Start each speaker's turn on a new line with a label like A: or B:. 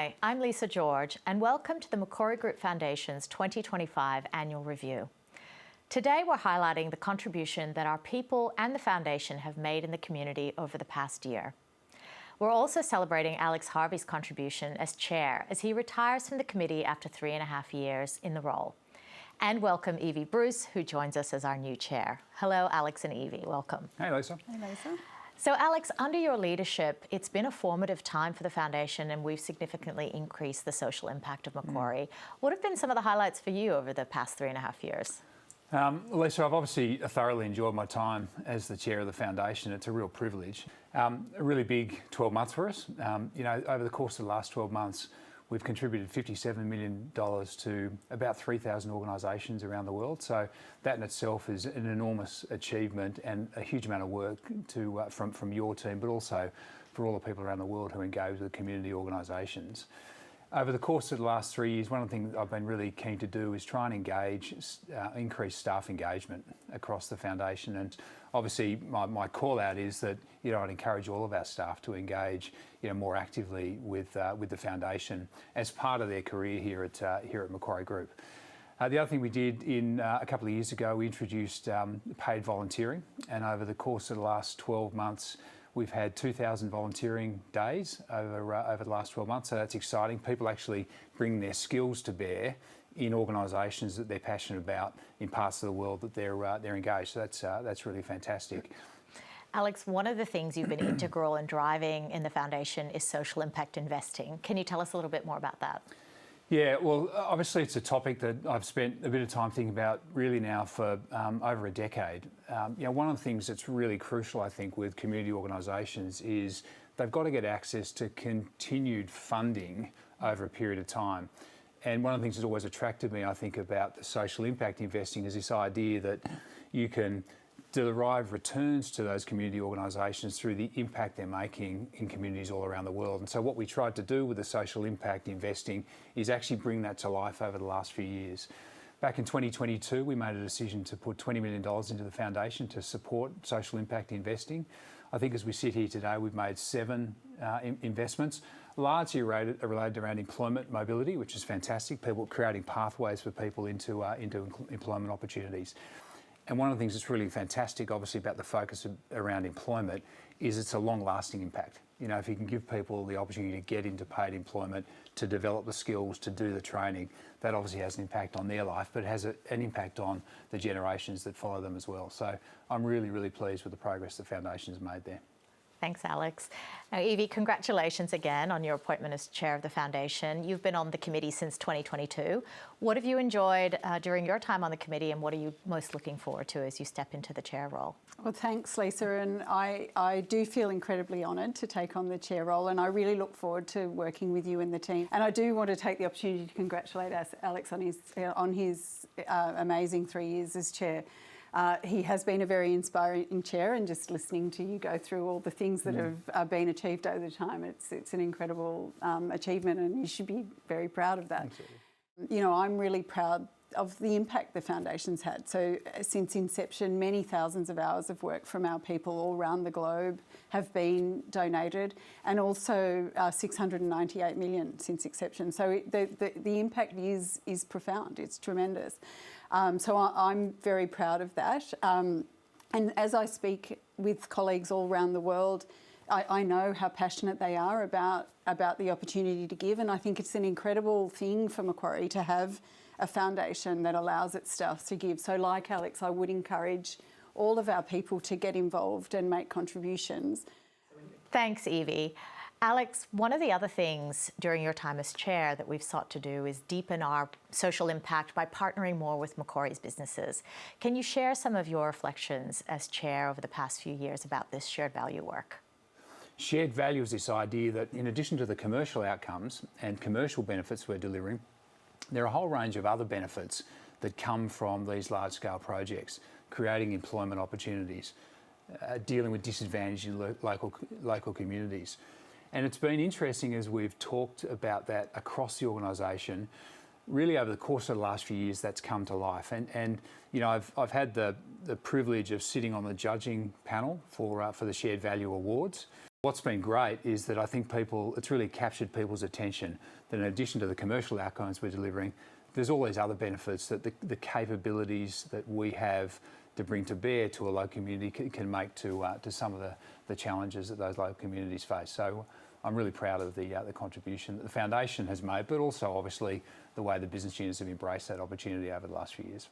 A: Hi, I'm Lisa George, and welcome to the Macquarie Group Foundation's 2025 Annual Review. Today we're highlighting the contribution that our people and the Foundation have made in the community over the past year. We're also celebrating Alex Harvey's contribution as Chair as he retires from the committee after 3.5 years in the role. And welcome Evie Bruce, who joins us as our new Chair. Hello, Alex and Evie, welcome.
B: Hey, Lisa.
C: Hey, Lisa.
A: So Alex, under your leadership, it's been a formative time for the Foundation and we've significantly increased the social impact of Macquarie. What have been some of the highlights for you over the past 3.5 years?
B: Lisa, I've obviously thoroughly enjoyed my time as the Chair of the Foundation. It's a real privilege. A really big 12 months for us. Over the course of the last 12 months, we've contributed $57 million to about 3,000 organisations around the world. So that in itself is an enormous achievement and a huge amount of work from your team, but also for all the people around the world who engage with community organisations. Over the course of the last 3 years, one of the things I've been really keen to do is try and increase staff engagement across the Foundation. And obviously my call out is that I'd encourage all of our staff to engage more actively with the Foundation as part of their career here at Macquarie Group. The other thing we did a couple of years ago, we introduced paid volunteering, and over the course of the last 12 months, we've had 2,000 volunteering days over the last 12 months, so that's exciting. People actually bring their skills to bear in organisations that they're passionate about in parts of the world that they're engaged. So that's really fantastic.
A: Alex, one of the things you've been integral in driving in the Foundation is social impact investing. Can you tell us a little bit more about that?
B: Yeah, well, obviously it's a topic that I've spent a bit of time thinking about really now for over a decade. One of the things that's really crucial, I think, with community organisations is they've got to get access to continued funding over a period of time. And one of the things that's always attracted me, I think, about the social impact investing is this idea that you can derive returns to those community organisations through the impact they're making in communities all around the world. And so what we tried to do with the social impact investing is actually bring that to life over the last few years. Back in 2022, we made a decision to put $20 million into the Foundation to support social impact investing. I think as we sit here today, we've made 7 investments, largely related around employment mobility, which is fantastic, people creating pathways for people into employment opportunities. And one of the things that's really fantastic, obviously, about the focus around employment is it's a long-lasting impact. If you can give people the opportunity to get into paid employment, to develop the skills, to do the training, that obviously has an impact on their life, but it has an impact on the generations that follow them as well. So I'm really, really pleased with the progress the Foundation has made there.
A: Thanks, Alex. Now, Evie, congratulations again on your appointment as Chair of the Foundation. You've been on the committee since 2022. What have you enjoyed during your time on the committee, and what are you most looking forward to as you step into the Chair role?
C: Well, thanks, Lisa, and I do feel incredibly honoured to take on the Chair role, and I really look forward to working with you and the team. And I do want to take the opportunity to congratulate Alex on his amazing 3 years as Chair. He has been a very inspiring Chair, and just listening to you go through all the things that have been achieved over the time, it's an incredible achievement, and you should be very proud of that. I'm really proud of the impact the Foundation's had. So since inception, many thousands of hours of work from our people all around the globe have been donated, and also 698 million since inception. So the impact is profound, it's tremendous. So I'm very proud of that. And as I speak with colleagues all around the world, I know how passionate they are about the opportunity to give, and I think it's an incredible thing for Macquarie to have a foundation that allows its staff to give. So like Alex, I would encourage all of our people to get involved and make contributions.
A: Thanks, Evie. Alex, one of the other things during your time as Chair that we've sought to do is deepen our social impact by partnering more with Macquarie's businesses. Can you share some of your reflections as Chair over the past few years about this shared value work?
B: Shared value is this idea that in addition to the commercial outcomes and commercial benefits we're delivering, there are a whole range of other benefits that come from these large-scale projects, creating employment opportunities, dealing with disadvantaged local communities. And it's been interesting as we've talked about that across the organisation. Really, over the course of the last few years, that's come to life. And I've had the privilege of sitting on the judging panel for the Shared Value Awards. What's been great is that I think it's really captured people's attention, that in addition to the commercial outcomes we're delivering, there's all these other benefits that the capabilities that we have to bring to bear to a local community can make to some of the challenges that those local communities face. So I'm really proud of the contribution that the foundation has made, but also obviously the way the business units have embraced that opportunity over the last few years.